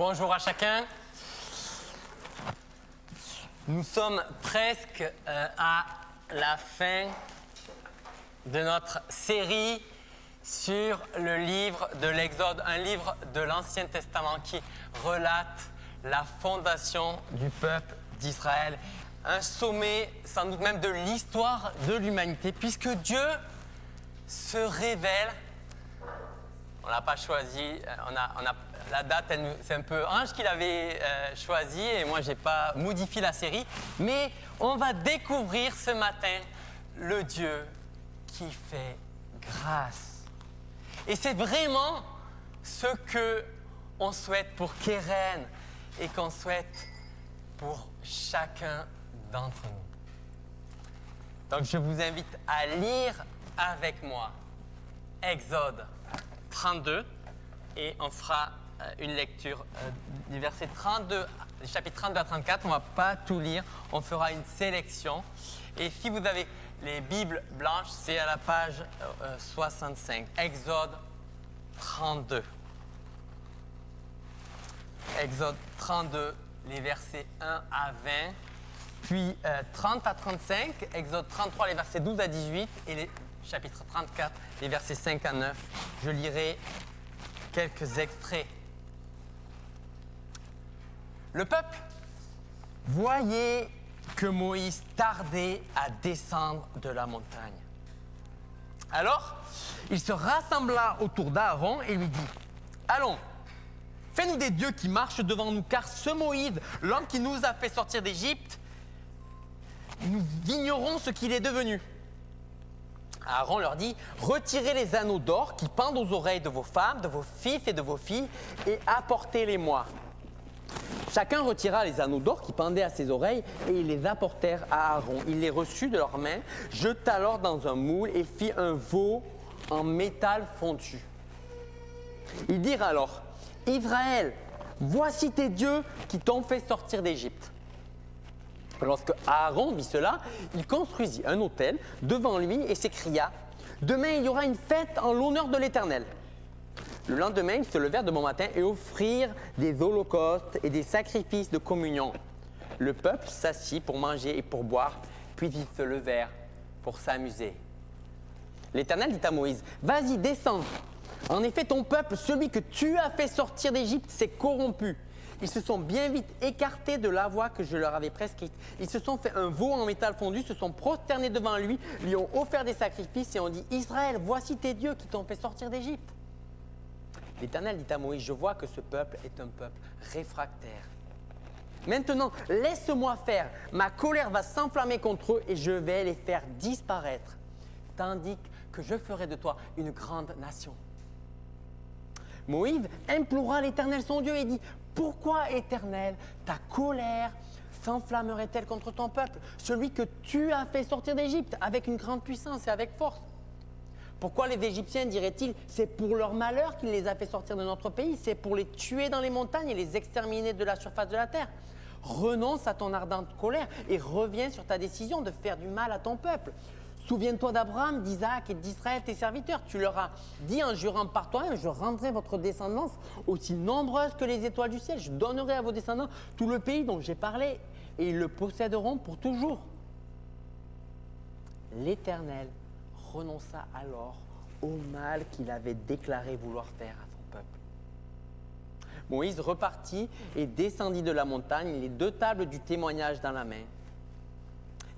Bonjour à chacun. Nous sommes presque à la fin de notre série sur le livre de l'Exode, un livre de l'Ancien Testament qui relate la fondation du peuple d'Israël. Un sommet, sans doute même de l'histoire de l'humanité, puisque Dieu se révèle. On n'a pas choisi, la date, c'est un peu Ange qui l'avait choisi et moi, je n'ai pas modifié la série. Mais on va découvrir ce matin le Dieu qui fait grâce. Et c'est vraiment ce qu'on souhaite pour Keren et qu'on souhaite pour chacun d'entre nous. Donc, je vous invite à lire avec moi Exode 32 et on fera une lecture du verset 32, du chapitre 32 à 34. On ne va pas tout lire, on fera une sélection. Et si vous avez les Bibles blanches, c'est à la page 65. Exode 32. Exode 32, les versets 1 à 20. Puis 30 à 35, Exode 33, les versets 12 à 18 et les chapitre 34, les versets 5 à 9. Je lirai quelques extraits. Le peuple voyait que Moïse tardait à descendre de la montagne. Alors, il se rassembla autour d'Aaron et lui dit « Allons, fais-nous des dieux qui marchent devant nous, car ce Moïse, l'homme qui nous a fait sortir d'Égypte, nous ignorons ce qu'il est devenu. » Aaron leur dit « Retirez les anneaux d'or qui pendent aux oreilles de vos femmes, de vos fils et de vos filles, et apportez-les-moi. » Chacun retira les anneaux d'or qui pendaient à ses oreilles, et ils les apportèrent à Aaron. Il les reçut de leurs mains, jeta l'or dans un moule et fit un veau en métal fondu. Ils dirent alors « Israël, voici tes dieux qui t'ont fait sortir d'Égypte. » Lorsque Aaron vit cela, il construisit un autel devant lui et s'écria « Demain, il y aura une fête en l'honneur de l'Éternel. » Le lendemain, ils se levèrent de bon matin et offrirent des holocaustes et des sacrifices de communion. Le peuple s'assit pour manger et pour boire, puis ils se levèrent pour s'amuser. L'Éternel dit à Moïse « Vas-y, descends. En effet, ton peuple, celui que tu as fait sortir d'Égypte, s'est corrompu. Ils se sont bien vite écartés de la voie que je leur avais prescrite. Ils se sont fait un veau en métal fondu, se sont prosternés devant lui, lui ont offert des sacrifices et ont dit « Israël, voici tes dieux qui t'ont fait sortir d'Égypte. » L'Éternel dit à Moïse « Je vois que ce peuple est un peuple réfractaire. Maintenant, laisse-moi faire. Ma colère va s'enflammer contre eux et je vais les faire disparaître, tandis que je ferai de toi une grande nation. » Moïse implora l'Éternel son Dieu et dit « Pourquoi, Éternel, ta colère s'enflammerait-elle contre ton peuple, celui que tu as fait sortir d'Égypte avec une grande puissance et avec force? Pourquoi les Égyptiens diraient-ils « C'est pour leur malheur qu'il les a fait sortir de notre pays, c'est pour les tuer dans les montagnes et les exterminer de la surface de la terre? Renonce à ton ardente colère et reviens sur ta décision de faire du mal à ton peuple. Souviens-toi d'Abraham, d'Isaac et d'Israël, tes serviteurs. Tu leur as dit en jurant par toi-même, je rendrai votre descendance aussi nombreuse que les étoiles du ciel. Je donnerai à vos descendants tout le pays dont j'ai parlé et ils le posséderont pour toujours. » L'Éternel renonça alors au mal qu'il avait déclaré vouloir faire à son peuple. Moïse repartit et descendit de la montagne, les deux tables du témoignage dans la main.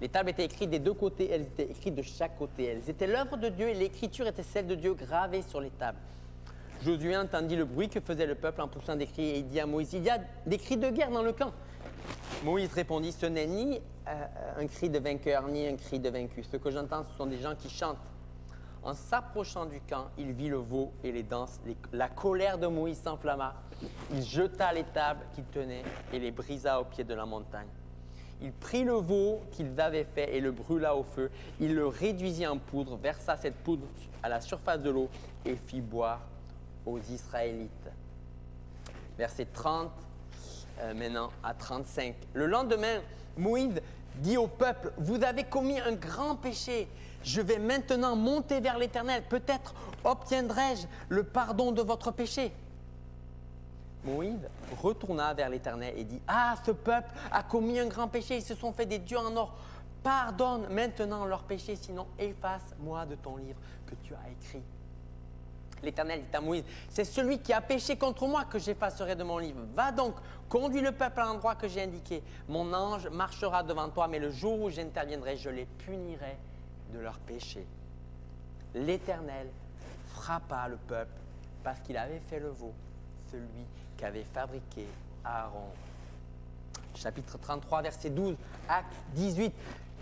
Les tables étaient écrites des deux côtés, elles étaient écrites de chaque côté. Elles étaient l'œuvre de Dieu et l'écriture était celle de Dieu gravée sur les tables. Josué entendit le bruit que faisait le peuple en poussant des cris et il dit à Moïse « Il y a des cris de guerre dans le camp. » Moïse répondit « Ce n'est ni un cri de vainqueur ni un cri de vaincu. Ce que j'entends, ce sont des gens qui chantent. » En s'approchant du camp, il vit le veau et les danses. La colère de Moïse s'enflamma. Il jeta les tables qu'il tenait et les brisa au pied de la montagne. Il prit le veau qu'ils avaient fait et le brûla au feu. Il le réduisit en poudre, versa cette poudre à la surface de l'eau et fit boire aux Israélites. Verset 30, maintenant à 35. Le lendemain, Moïse dit au peuple, « Vous avez commis un grand péché. Je vais maintenant monter vers l'Éternel. Peut-être obtiendrai-je le pardon de votre péché. » Moïse retourna vers l'Éternel et dit « Ah, ce peuple a commis un grand péché, ils se sont fait des dieux en or. Pardonne maintenant leurs péchés, sinon efface-moi de ton livre que tu as écrit. » L'Éternel dit à Moïse « C'est celui qui a péché contre moi que j'effacerai de mon livre. Va donc, conduis le peuple à l'endroit que j'ai indiqué. Mon ange marchera devant toi, mais le jour où j'interviendrai, je les punirai de leurs péchés. » L'Éternel frappa le peuple parce qu'il avait fait le veau, celui qu'avait fabriqué Aaron. Chapitre 33, verset 12, acte 18.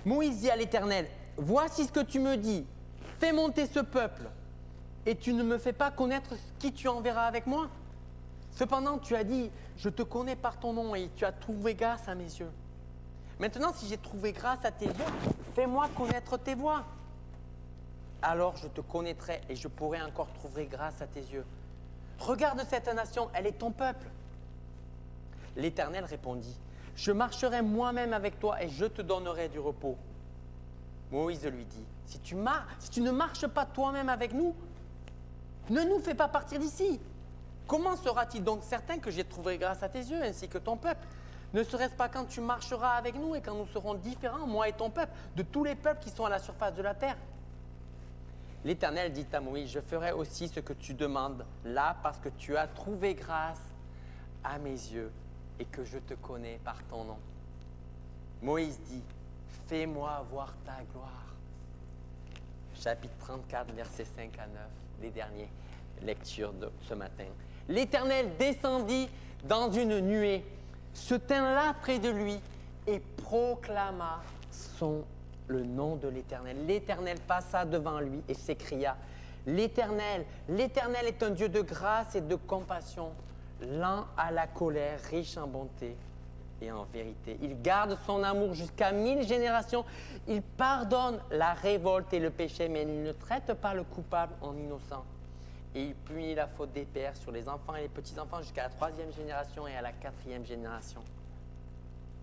Moïse dit à l'Éternel, « Voici ce que tu me dis, fais monter ce peuple, et tu ne me fais pas connaître qui tu enverras avec moi. Cependant, tu as dit, je te connais par ton nom, et tu as trouvé grâce à mes yeux. Maintenant, si j'ai trouvé grâce à tes yeux, fais-moi connaître tes voies. Alors je te connaîtrai et je pourrai encore trouver grâce à tes yeux. Regarde cette nation, elle est ton peuple. » L'Éternel répondit, « Je marcherai moi-même avec toi et je te donnerai du repos. » Moïse lui dit, « Si tu ne marches pas toi-même avec nous, ne nous fais pas partir d'ici. Comment sera-t-il donc certain que j'ai trouvé grâce à tes yeux ainsi que ton peuple? Ne serait-ce pas quand tu marcheras avec nous et quand nous serons différents, moi et ton peuple, de tous les peuples qui sont à la surface de la terre? » L'Éternel dit à Moïse, « Je ferai aussi ce que tu demandes là parce que tu as trouvé grâce à mes yeux et que je te connais par ton nom. » Moïse dit, « Fais-moi voir ta gloire. » Chapitre 34, versets 5 à 9, les dernières lectures de ce matin. L'Éternel descendit dans une nuée, se tint là près de lui et proclama le nom de l'Éternel. L'Éternel passa devant lui et s'écria, « L'Éternel, l'Éternel est un Dieu de grâce et de compassion, lent à la colère, riche en bonté et en vérité. Il garde son amour jusqu'à 1000 générations. Il pardonne la révolte et le péché, mais il ne traite pas le coupable en innocent. Et il punit la faute des pères sur les enfants et les petits-enfants jusqu'à la 3e génération et à la 4e génération. »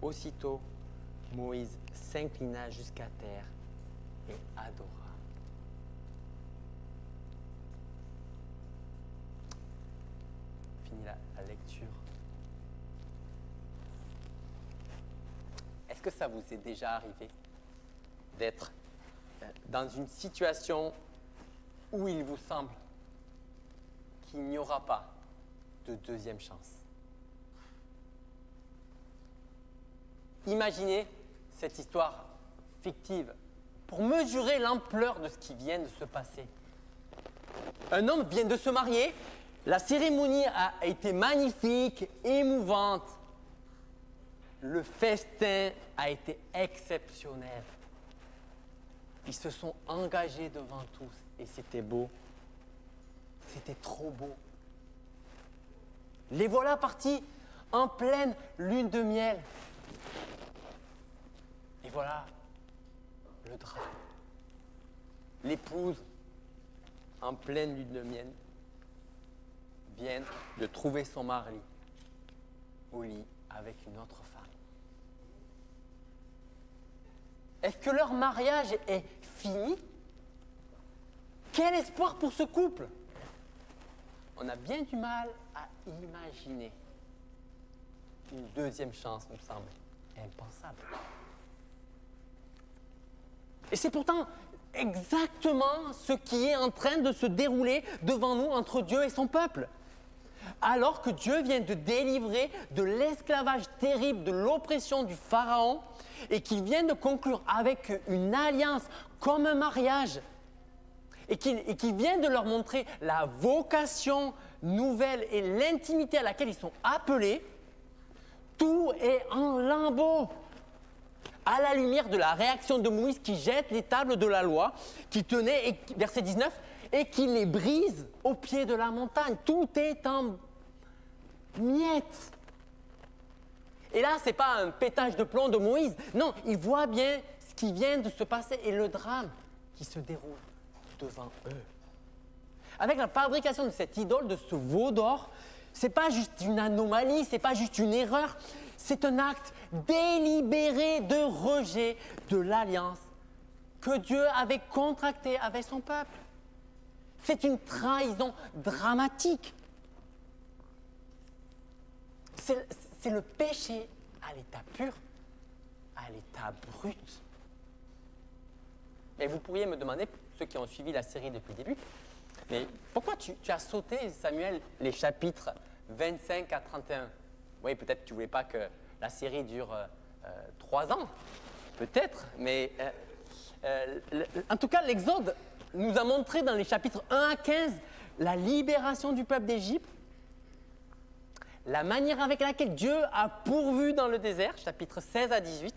Aussitôt, Moïse s'inclina jusqu'à terre et adora. Fini la lecture. Est-ce que ça vous est déjà arrivé d'être dans une situation où il vous semble qu'il n'y aura pas de deuxième chance? Imaginez cette histoire fictive pour mesurer l'ampleur de ce qui vient de se passer. Un homme vient de se marier, la cérémonie a été magnifique, émouvante. Le festin a été exceptionnel. Ils se sont engagés devant tous et c'était beau. C'était trop beau. Les voilà partis en pleine lune de miel. Et voilà le drame. L'épouse, en pleine lune de miel, vient de trouver son mari au lit avec une autre femme. Est-ce que leur mariage est fini? Quel espoir pour ce couple? On a bien du mal à imaginer. Une deuxième chance nous semble impensable. Et c'est pourtant exactement ce qui est en train de se dérouler devant nous entre Dieu et son peuple. Alors que Dieu vient de délivrer de l'esclavage terrible, de l'oppression du Pharaon, et qu'il vient de conclure avec une alliance comme un mariage, et qu'il vient de leur montrer la vocation nouvelle et l'intimité à laquelle ils sont appelés, tout est en lambeaux. À la lumière de la réaction de Moïse qui jette les tables de la loi, qui tenait, verset 19, et qui les brise au pied de la montagne. Tout est en miettes. Et là, ce n'est pas un pétage de plomb de Moïse. Non, il voit bien ce qui vient de se passer et le drame qui se déroule devant eux. Avec la fabrication de cette idole, de ce veau d'or, ce n'est pas juste une anomalie, ce n'est pas juste une erreur, c'est un acte délibéré de rejet de l'alliance que Dieu avait contractée avec son peuple. C'est une trahison dramatique. c'est le péché à l'état pur, à l'état brut. Et vous pourriez me demander, ceux qui ont suivi la série depuis le début, mais pourquoi tu as sauté, Samuel, les chapitres 25 à 31? Oui, peut-être que tu ne voulais pas que la série dure 3 ans, peut-être, mais en tout cas, l'Exode nous a montré dans les chapitres 1 à 15 la libération du peuple d'Égypte, la manière avec laquelle Dieu a pourvu dans le désert, chapitres 16 à 18,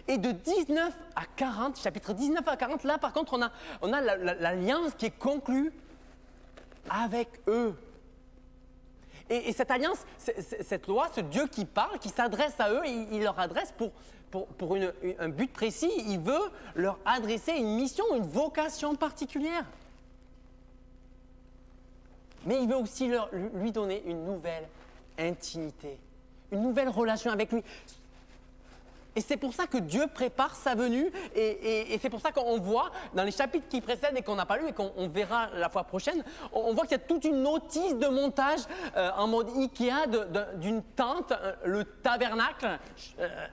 et de 19 à 40, chapitre 19 à 40, là par contre on a l'alliance qui est conclue avec eux. Et cette alliance, cette loi, ce Dieu qui parle, qui s'adresse à eux, il leur adresse pour un but précis, il veut leur adresser une mission, une vocation particulière. Mais il veut aussi lui donner une nouvelle intimité, une nouvelle relation avec lui. Et c'est pour ça que Dieu prépare sa venue et c'est pour ça qu'on voit dans les chapitres qui précèdent et qu'on n'a pas lu et qu'on verra la fois prochaine, on voit qu'il y a toute une notice de montage en mode Ikea d'une tente, le tabernacle,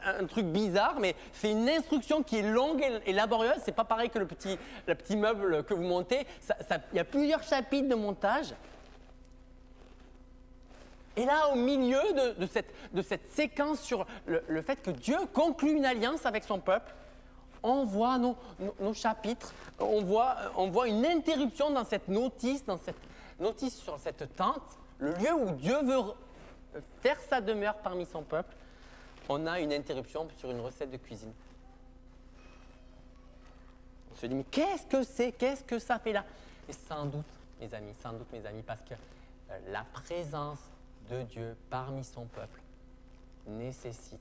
un truc bizarre, mais c'est une instruction qui est longue et laborieuse. C'est pas pareil que le petit meuble que vous montez. Il y a plusieurs chapitres de montage. Et là, au milieu de cette séquence sur le fait que Dieu conclut une alliance avec son peuple, on voit nos chapitres, on voit une interruption dans cette notice sur cette tente, le lieu où Dieu veut faire sa demeure parmi son peuple. On a une interruption sur une recette de cuisine. On se dit, mais qu'est-ce que c'est? Qu'est-ce que ça fait là? Et sans doute, mes amis, parce que la présence de Dieu parmi son peuple nécessite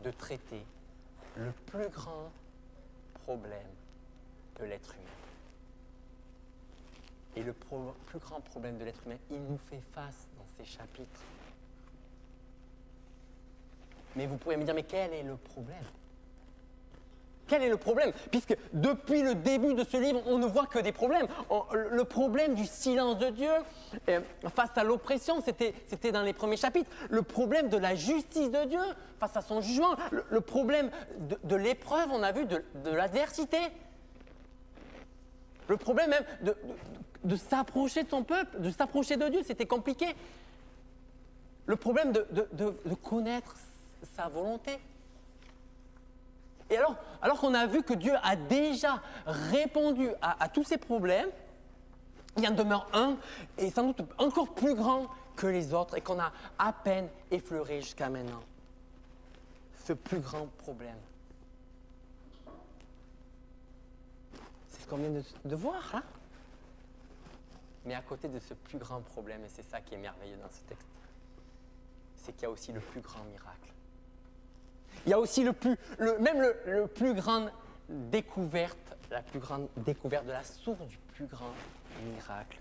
de traiter le plus grand problème de l'être humain. Et le plus grand problème de l'être humain, il nous fait face dans ces chapitres. Mais vous pourriez me dire, mais quel est le problème? Quel est le problème? Puisque depuis le début de ce livre, on ne voit que des problèmes. Le problème du silence de Dieu face à l'oppression, c'était dans les premiers chapitres. Le problème de la justice de Dieu face à son jugement. Le problème de l'épreuve, on a vu, de l'adversité. Le problème même de s'approcher de son peuple, de s'approcher de Dieu, c'était compliqué. Le problème de connaître sa volonté. Et alors qu'on a vu que Dieu a déjà répondu à tous ces problèmes, il en demeure un, et sans doute encore plus grand que les autres, et qu'on a à peine effleuré jusqu'à maintenant. Ce plus grand problème. C'est ce qu'on vient de voir là. Mais à côté de ce plus grand problème, et c'est ça qui est merveilleux dans ce texte, c'est qu'il y a aussi le plus grand miracle. Il y a aussi la plus grande découverte de la source du plus grand miracle.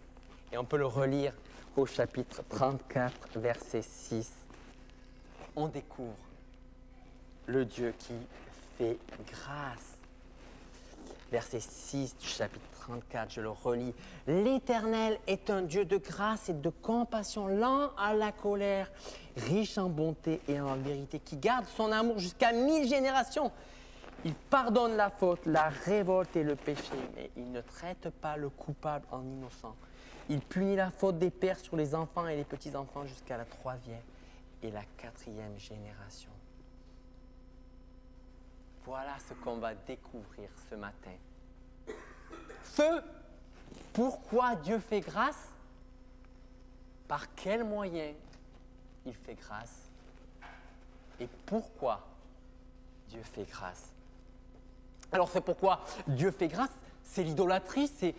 Et on peut le relire au chapitre 34, verset 6. On découvre le Dieu qui fait grâce. Verset 6 du chapitre 34, je le relis. « L'Éternel est un Dieu de grâce et de compassion, lent à la colère, riche en bonté et en vérité, qui garde son amour jusqu'à 1000 générations. Il pardonne la faute, la révolte et le péché, mais il ne traite pas le coupable en innocent. Il punit la faute des pères sur les enfants et les petits-enfants jusqu'à la 3e et la 4e génération. » Voilà ce qu'on va découvrir ce matin. Ce pourquoi Dieu fait grâce, par quels moyens il fait grâce et pourquoi Dieu fait grâce. Alors c'est pourquoi Dieu fait grâce, c'est l'idolâtrie, c'est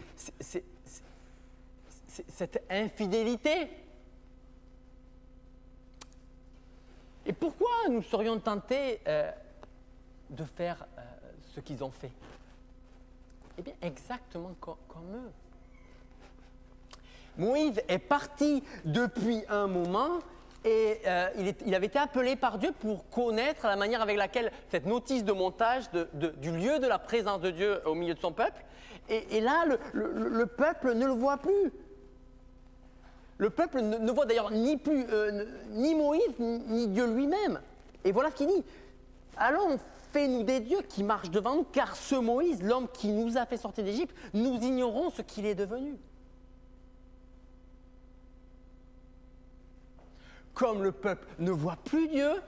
cette infidélité. Et pourquoi nous serions tentés de faire ce qu'ils ont fait? Eh bien, exactement comme eux. Moïse est parti depuis un moment et il avait été appelé par Dieu pour connaître la manière avec laquelle cette notice de montage du lieu de la présence de Dieu au milieu de son peuple. Et là, le peuple ne le voit plus. Le peuple ne voit d'ailleurs ni Moïse, ni Dieu lui-même. Et voilà ce qu'il dit. Allons, fais-nous des dieux qui marchent devant nous, car ce Moïse, l'homme qui nous a fait sortir d'Égypte, nous ignorons ce qu'il est devenu. Comme le peuple ne voit plus Dieu,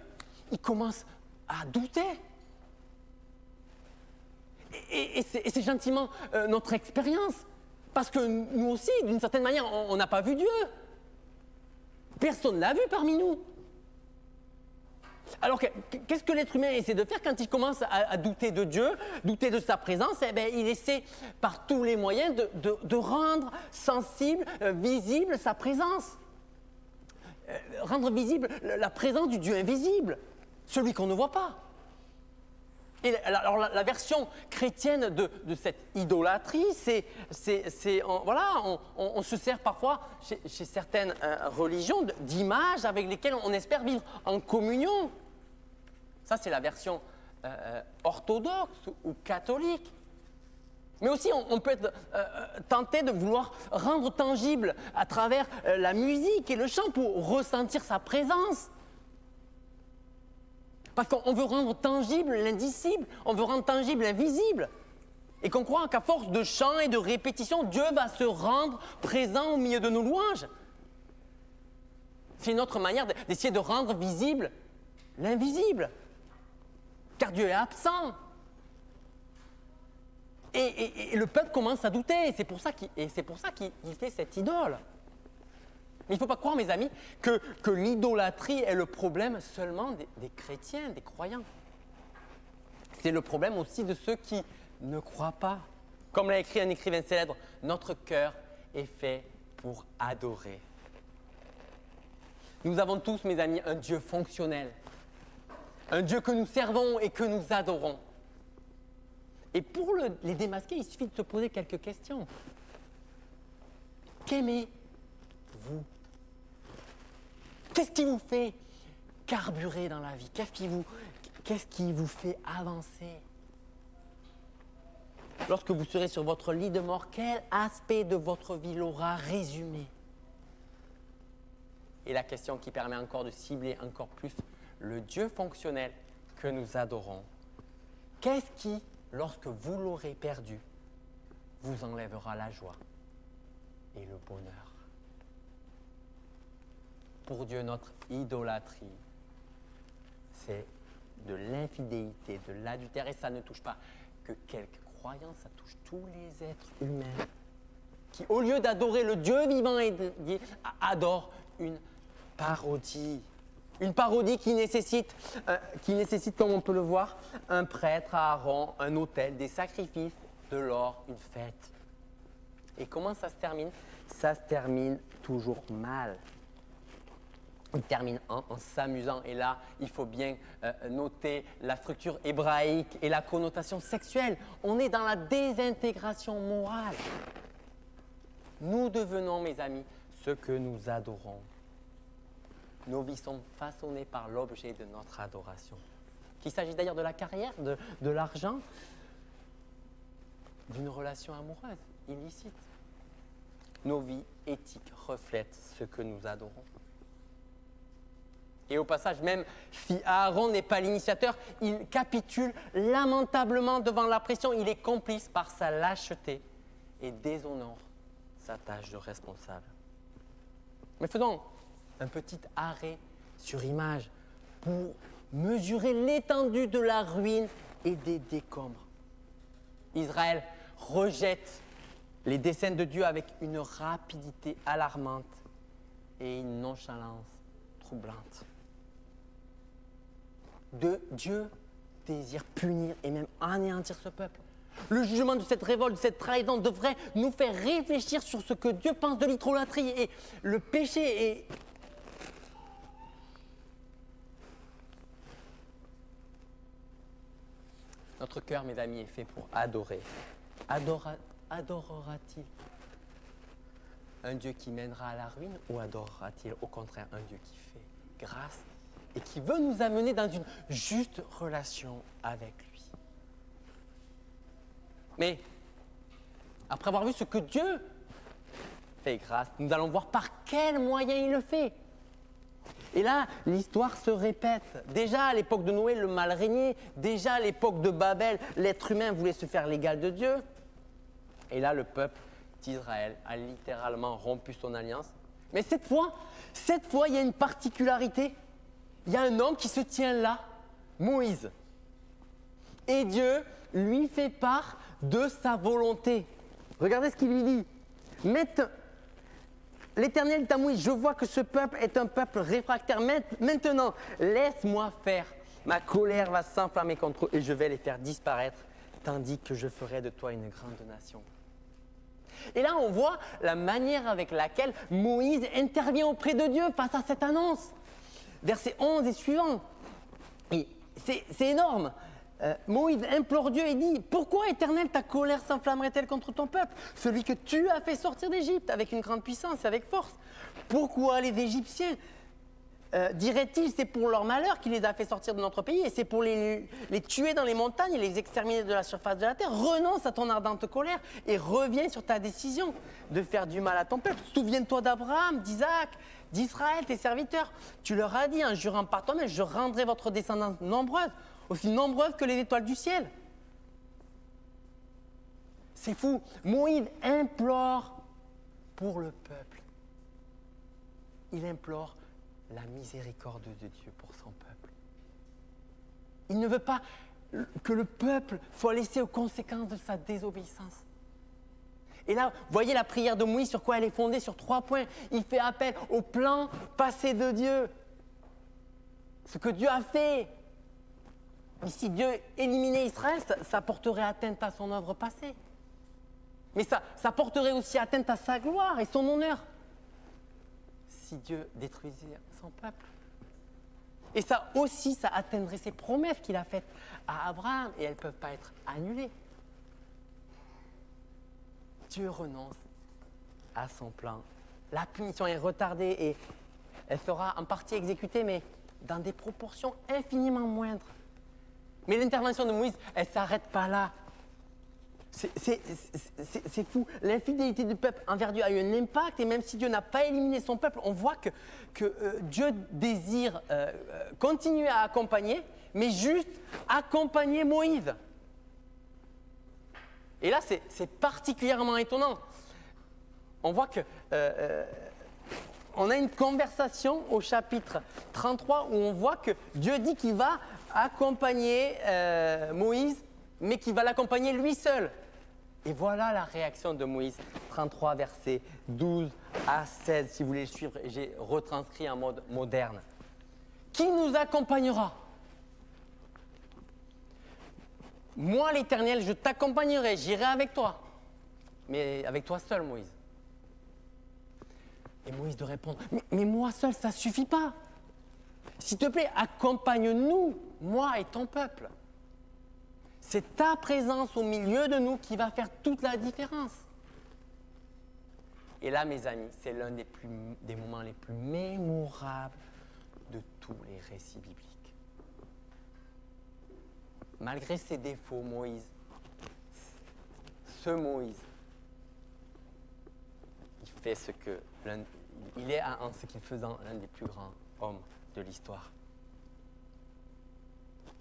il commence à douter. Et c'est gentiment notre expérience. Parce que nous aussi, d'une certaine manière, on n'a pas vu Dieu. Personne ne l'a vu parmi nous. Alors, qu'est-ce que l'être humain essaie de faire quand il commence à douter de Dieu, douter de sa présence? Eh bien, il essaie par tous les moyens de rendre sensible, visible sa présence. Rendre visible la présence du Dieu invisible, celui qu'on ne voit pas. Et alors, la version chrétienne de cette idolâtrie, on se sert parfois chez certaines religions d'images avec lesquelles on espère vivre en communion. Ça, c'est la version orthodoxe ou catholique. Mais aussi, on peut être tenté de vouloir rendre tangible à travers la musique et le chant pour ressentir sa présence. Parce qu'on veut rendre tangible l'indicible, on veut rendre tangible l'invisible. Et qu'on croit qu'à force de chant et de répétition, Dieu va se rendre présent au milieu de nos louanges. C'est une autre manière d'essayer de rendre visible l'invisible. Car Dieu est absent. Et le peuple commence à douter. C'est pour ça qu'il fait cette idole. Mais il ne faut pas croire, mes amis, que l'idolâtrie est le problème seulement des chrétiens, des croyants. C'est le problème aussi de ceux qui ne croient pas. Comme l'a écrit un écrivain célèbre, notre cœur est fait pour adorer. Nous avons tous, mes amis, un Dieu fonctionnel. Un Dieu que nous servons et que nous adorons. Et pour les démasquer, il suffit de se poser quelques questions. Qu'aimez-vous? Qu'est-ce qui vous fait carburer dans la vie? Qu'est-ce qui vous fait avancer? Lorsque vous serez sur votre lit de mort, quel aspect de votre vie l'aura résumé? Et la question qui permet encore de cibler encore plus le Dieu fonctionnel que nous adorons. Qu'est-ce qui, lorsque vous l'aurez perdu, vous enlèvera la joie et le bonheur? Pour Dieu, notre idolâtrie, c'est de l'infidélité, de l'adultère, et ça ne touche pas que quelques croyants, ça touche tous les êtres humains qui, au lieu d'adorer le Dieu vivant et dédié, adorent une parodie. Une parodie qui nécessite, comme on peut le voir, un prêtre, Aaron, un autel, des sacrifices, de l'or, une fête. Et comment ça se termine? Ça se termine toujours mal. Il termine en s'amusant. Et là, il faut bien noter la structure hébraïque et la connotation sexuelle. On est dans la désintégration morale. Nous devenons, mes amis, ce que nous adorons. Nos vies sont façonnées par l'objet de notre adoration. Qu'il s'agisse d'ailleurs de la carrière, de l'argent, d'une relation amoureuse, illicite. Nos vies éthiques reflètent ce que nous adorons. Et au passage, même si Aaron n'est pas l'initiateur, il capitule lamentablement devant la pression. Il est complice par sa lâcheté et déshonore sa tâche de responsable. Mais faisons un petit arrêt sur image pour mesurer l'étendue de la ruine et des décombres. Israël rejette les desseins de Dieu avec une rapidité alarmante et une nonchalance troublante. Dieu désire punir et même anéantir ce peuple. Le jugement de cette révolte, de cette trahison devrait nous faire réfléchir sur ce que Dieu pense de l'idolâtrie et le péché est... Notre cœur, mes amis, est fait pour adorer. Adorera-t-il un Dieu qui mènera à la ruine ou adorera-t-il au contraire un Dieu qui fait grâce et qui veut nous amener dans une juste relation avec lui? Mais après avoir vu ce que Dieu fait grâce. Nous allons voir par quels moyens il le fait. Et là, l'histoire se répète. Déjà à l'époque de Noé, le mal régnait. Déjà à l'époque de Babel, l'être humain voulait se faire l'égal de Dieu. Et là, le peuple d'Israël a littéralement rompu son alliance. Mais cette fois, il y a une particularité. Il y a un homme qui se tient là, Moïse. Et Dieu lui fait part de sa volonté. Regardez ce qu'il lui dit. L'Éternel dit à Moïse, je vois que ce peuple est un peuple réfractaire. Maintenant, laisse-moi faire. Ma colère va s'enflammer contre eux et je vais les faire disparaître, tandis que je ferai de toi une grande nation. Et là, on voit la manière avec laquelle Moïse intervient auprès de Dieu face à cette annonce. Versets 11 et suivants. C'est énorme. Moïse implore Dieu et dit « Pourquoi, Éternel, ta colère s'enflammerait-elle contre ton peuple, celui que tu as fait sortir d'Égypte avec une grande puissance et avec force? Pourquoi les Égyptiens dirait-il, c'est pour leur malheur qu'il les a fait sortir de notre pays et c'est pour les tuer dans les montagnes et les exterminer de la surface de la terre. Renonce à ton ardente colère et reviens sur ta décision de faire du mal à ton peuple. Souviens-toi d'Abraham, d'Isaac, d'Israël, tes serviteurs. Tu leur as dit en jurant par toi-même, je rendrai votre descendance nombreuse, aussi nombreuse que les étoiles du ciel. » C'est fou. Moïse implore pour le peuple. Il implore la miséricorde de Dieu pour son peuple. Il ne veut pas que le peuple soit laissé aux conséquences de sa désobéissance. Et là, voyez la prière de Moïse sur quoi elle est fondée, sur 3 points. Il fait appel au plan passé de Dieu. Ce que Dieu a fait. Mais si Dieu éliminait Israël, ça porterait atteinte à son œuvre passée. Mais ça porterait aussi atteinte à sa gloire et son honneur. Si Dieu détruisait son peuple. Et ça aussi, ça atteindrait ses promesses qu'il a faites à Abraham et elles ne peuvent pas être annulées. Dieu renonce à son plan. La punition est retardée et elle sera en partie exécutée, mais dans des proportions infiniment moindres. Mais l'intervention de Moïse, elle ne s'arrête pas là. C'est fou. L'infidélité du peuple envers Dieu a eu un impact et même si Dieu n'a pas éliminé son peuple, on voit que Dieu désire continuer à accompagner, mais juste accompagner Moïse. Et là, c'est particulièrement étonnant. On voit que on a une conversation au chapitre 33 où on voit que Dieu dit qu'il va accompagner Moïse, mais qu'il va l'accompagner lui seul. Et voilà la réaction de Moïse, 33 versets 12 à 16, si vous voulez le suivre, j'ai retranscrit en mode moderne. Qui nous accompagnera? Moi, l'Éternel, je t'accompagnerai, j'irai avec toi. Mais avec toi seul, Moïse. Et Moïse de répondre, mais moi seul, ça ne suffit pas. S'il te plaît, accompagne-nous, moi et ton peuple. C'est ta présence au milieu de nous qui va faire toute la différence. Et là, mes amis, c'est l'un des moments les plus mémorables de tous les récits bibliques. Malgré ses défauts, ce Moïse, il fait il est en ce qu'il faisait l'un des plus grands hommes de l'histoire.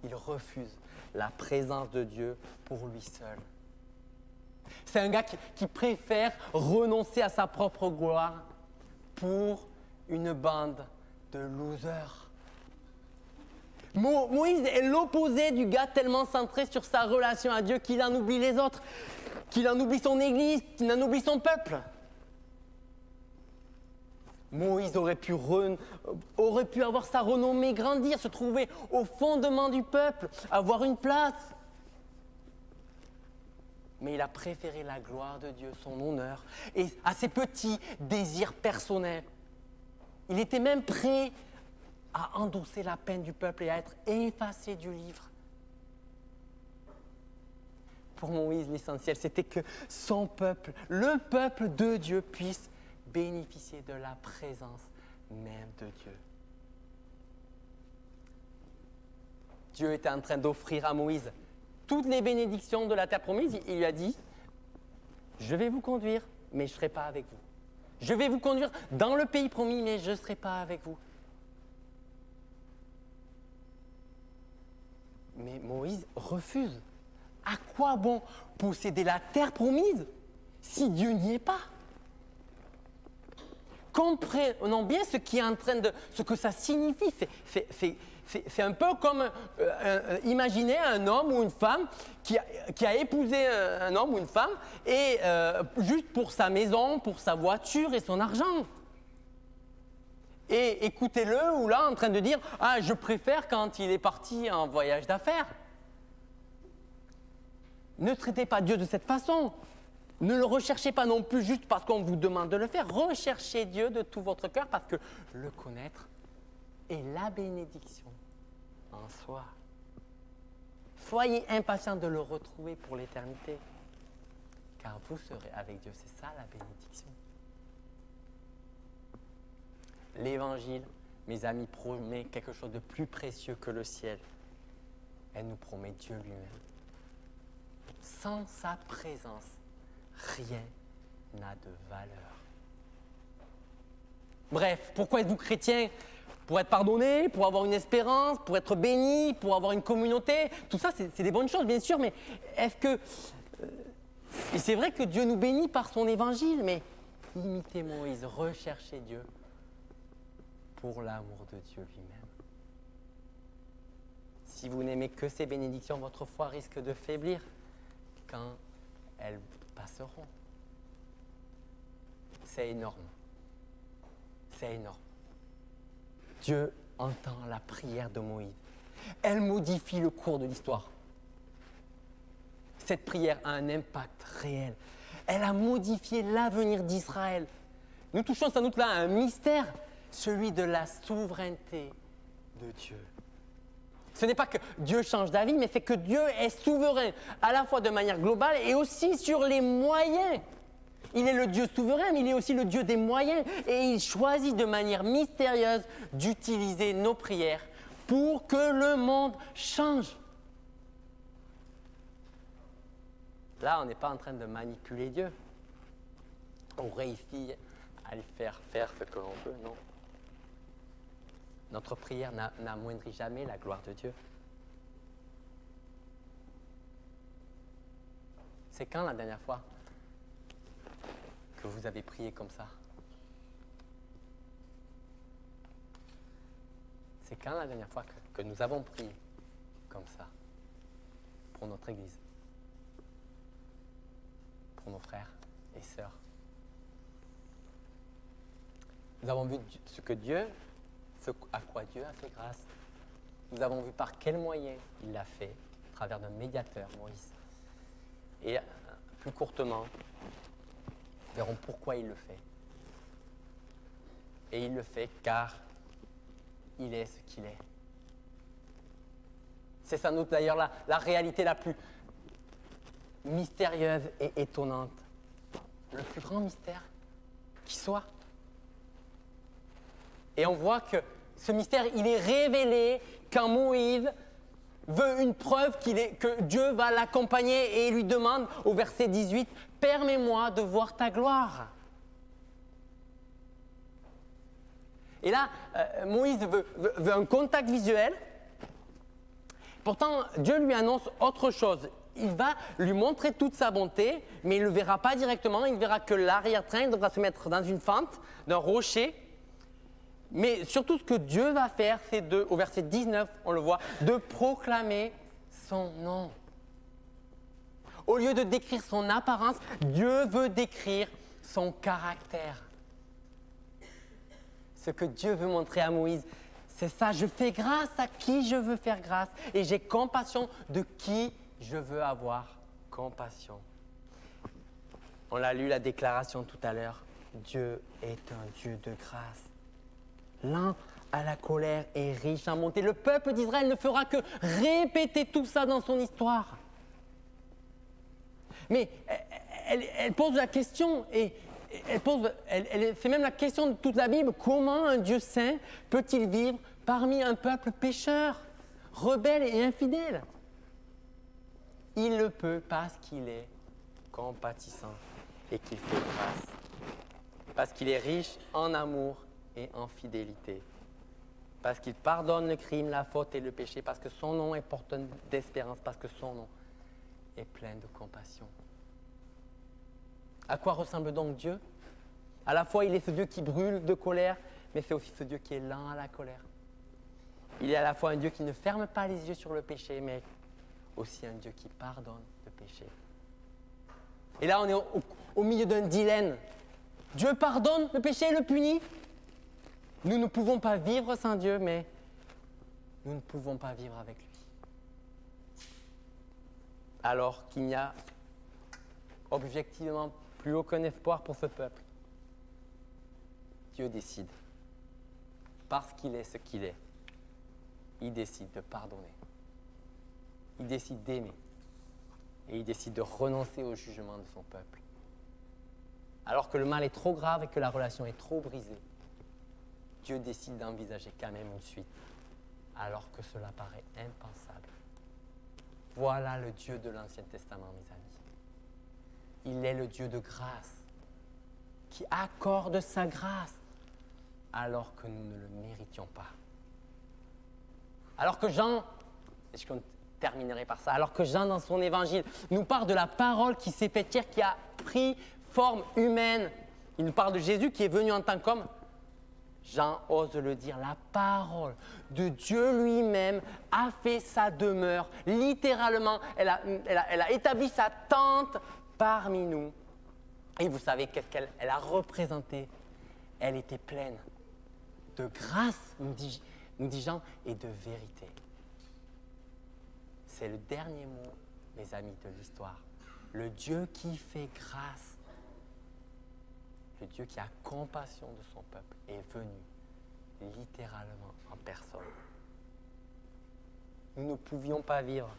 Il refuse la présence de Dieu pour lui seul. C'est un gars qui préfère renoncer à sa propre gloire pour une bande de losers. Moïse est l'opposé du gars tellement centré sur sa relation à Dieu qu'il en oublie les autres, qu'il en oublie son église, qu'il en oublie son peuple. Moïse aurait pu avoir sa renommée grandir, se trouver au fondement du peuple, avoir une place. Mais il a préféré la gloire de Dieu, son honneur, et à ses petits désirs personnels. Il était même prêt à endosser la peine du peuple et à être effacé du livre. Pour Moïse, l'essentiel, c'était que son peuple, le peuple de Dieu, puisse bénéficier de la présence même de Dieu. Dieu était en train d'offrir à Moïse toutes les bénédictions de la terre promise. Il lui a dit, je vais vous conduire, mais je ne serai pas avec vous. Je vais vous conduire dans le pays promis, mais je ne serai pas avec vous. Mais Moïse refuse. À quoi bon posséder la terre promise si Dieu n'y est pas? Comprenons bien ce qui est en train de, ce que ça signifie. C'est un peu comme imaginer un homme ou une femme qui a épousé un homme ou une femme et juste pour sa maison, pour sa voiture et son argent. Et écoutez-le ou là en train de dire « Ah, je préfère quand il est parti en voyage d'affaires ». Ne traitez pas Dieu de cette façon. Ne le recherchez pas non plus juste parce qu'on vous demande de le faire. Recherchez Dieu de tout votre cœur parce que le connaître est la bénédiction en soi. Soyez impatients de le retrouver pour l'éternité, car vous serez avec Dieu. C'est ça la bénédiction. L'Évangile, mes amis, promet quelque chose de plus précieux que le ciel. Elle nous promet Dieu lui-même. Sans sa présence, rien n'a de valeur. Bref, pourquoi êtes-vous chrétien? Pour être pardonné, pour avoir une espérance, pour être béni, pour avoir une communauté. Tout ça, c'est des bonnes choses, bien sûr, mais est-ce que... et c'est vrai que Dieu nous bénit par son évangile, mais imitez Moïse, recherchez Dieu pour l'amour de Dieu lui-même. Si vous n'aimez que ces bénédictions, votre foi risque de faiblir quand elles passeront. C'est énorme. C'est énorme. Dieu entend la prière de Moïse. Elle modifie le cours de l'histoire. Cette prière a un impact réel. Elle a modifié l'avenir d'Israël. Nous touchons sans doute là à un mystère, celui de la souveraineté de Dieu. Ce n'est pas que Dieu change d'avis, mais c'est que Dieu est souverain, à la fois de manière globale et aussi sur les moyens. Il est le Dieu souverain, mais il est aussi le Dieu des moyens. Et il choisit de manière mystérieuse d'utiliser nos prières pour que le monde change. Là, on n'est pas en train de manipuler Dieu. On réussit à lui faire faire ce que l'on veut, non. Notre prière n'amoindrit jamais la gloire de Dieu. C'est quand la dernière fois que vous avez prié comme ça? C'est quand la dernière fois que nous avons prié comme ça pour notre Église, pour nos frères et sœurs? Nous avons vu ce à quoi Dieu a fait grâce. Nous avons vu par quels moyens il l'a fait, à travers d'un médiateur, Moïse. Et plus courtement, nous verrons pourquoi il le fait. Et il le fait car il est ce qu'il est. C'est sans doute d'ailleurs la réalité la plus mystérieuse et étonnante. Le plus grand mystère qui soit. Et on voit que ce mystère, il est révélé quand Moïse veut une preuve que Dieu va l'accompagner et lui demande au verset 18, « Permets-moi de voir ta gloire. » Et là, Moïse veut un contact visuel. Pourtant, Dieu lui annonce autre chose. Il va lui montrer toute sa bonté, mais il ne le verra pas directement. Il verra que l'arrière-train devra se mettre dans une fente d'un rocher. Mais surtout, ce que Dieu va faire, c'est au verset 19, on le voit, de proclamer son nom. Au lieu de décrire son apparence, Dieu veut décrire son caractère. Ce que Dieu veut montrer à Moïse, c'est ça. Je fais grâce à qui je veux faire grâce et j'ai compassion de qui je veux avoir compassion. On l'a lu la déclaration tout à l'heure. Dieu est un Dieu de grâce. Lent à la colère et riche en bonté. Le peuple d'Israël ne fera que répéter tout ça dans son histoire. Mais elle pose la question, et c'est même la question de toute la Bible, comment un Dieu saint peut-il vivre parmi un peuple pécheur, rebelle et infidèle? Il le peut parce qu'il est compatissant et qu'il fait grâce. Parce qu'il est riche en amour et en fidélité. Parce qu'il pardonne le crime, la faute et le péché. Parce que son nom est porteur d'espérance. Parce que son nom est plein de compassion. À quoi ressemble donc Dieu? À la fois, il est ce Dieu qui brûle de colère, mais c'est aussi ce Dieu qui est lent à la colère. Il est à la fois un Dieu qui ne ferme pas les yeux sur le péché, mais aussi un Dieu qui pardonne le péché. Et là, on est au milieu d'un dilemme. Dieu pardonne le péché et le punit. Nous ne pouvons pas vivre sans Dieu, mais nous ne pouvons pas vivre avec lui. Alors qu'il n'y a objectivement plus aucun espoir pour ce peuple, Dieu décide, parce qu'il est ce qu'il est, il décide de pardonner. Il décide d'aimer. Et il décide de renoncer au jugement de son peuple. Alors que le mal est trop grave et que la relation est trop brisée, Dieu décide d'envisager quand même une suite, alors que cela paraît impensable. Voilà le Dieu de l'Ancien Testament, mes amis. Il est le Dieu de grâce, qui accorde sa grâce, alors que nous ne le méritions pas. Alors que Jean, et je terminerai par ça, alors que Jean, dans son évangile, nous parle de la parole qui s'est faite chair, qui a pris forme humaine. Il nous parle de Jésus qui est venu en tant qu'homme. Jean ose le dire, la parole de Dieu lui-même a fait sa demeure. Littéralement, elle a établi sa tente parmi nous. Et vous savez qu'est-ce qu'elle a représenté? Elle était pleine de grâce, nous dit Jean, et de vérité. C'est le dernier mot, mes amis, de l'histoire. Le Dieu qui fait grâce, le Dieu qui a compassion de son peuple, est venu littéralement en personne. Nous ne pouvions pas vivre.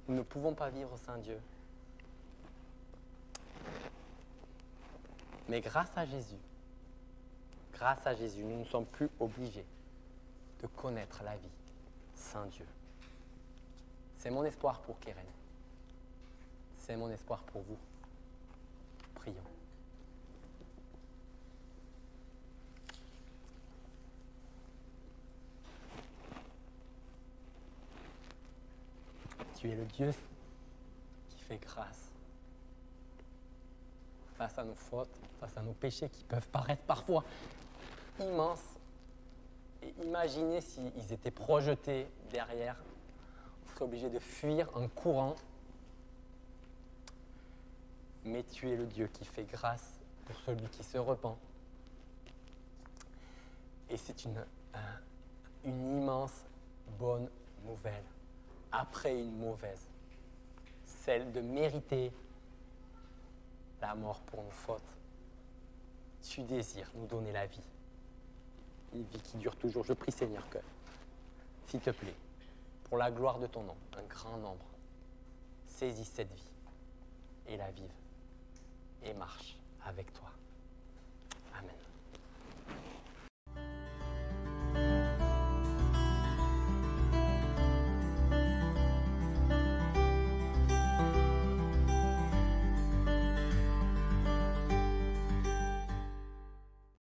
Nous ne pouvons pas vivre sans Dieu. Mais grâce à Jésus, nous ne sommes plus obligés de connaître la vie sans Dieu. C'est mon espoir pour Keren. C'est mon espoir pour vous. Prions. Tu es le Dieu qui fait grâce face à nos fautes, face à nos péchés qui peuvent paraître parfois immenses. Et imaginez s'ils étaient projetés derrière. On serait obligé de fuir en courant. Mais tu es le Dieu qui fait grâce pour celui qui se repent. Et c'est une immense bonne nouvelle après une mauvaise, celle de mériter la mort pour nos fautes. Tu désires nous donner la vie, une vie qui dure toujours. Je prie Seigneur que, s'il te plaît, pour la gloire de ton nom, un grand nombre saisis cette vie et la vive et marche avec toi.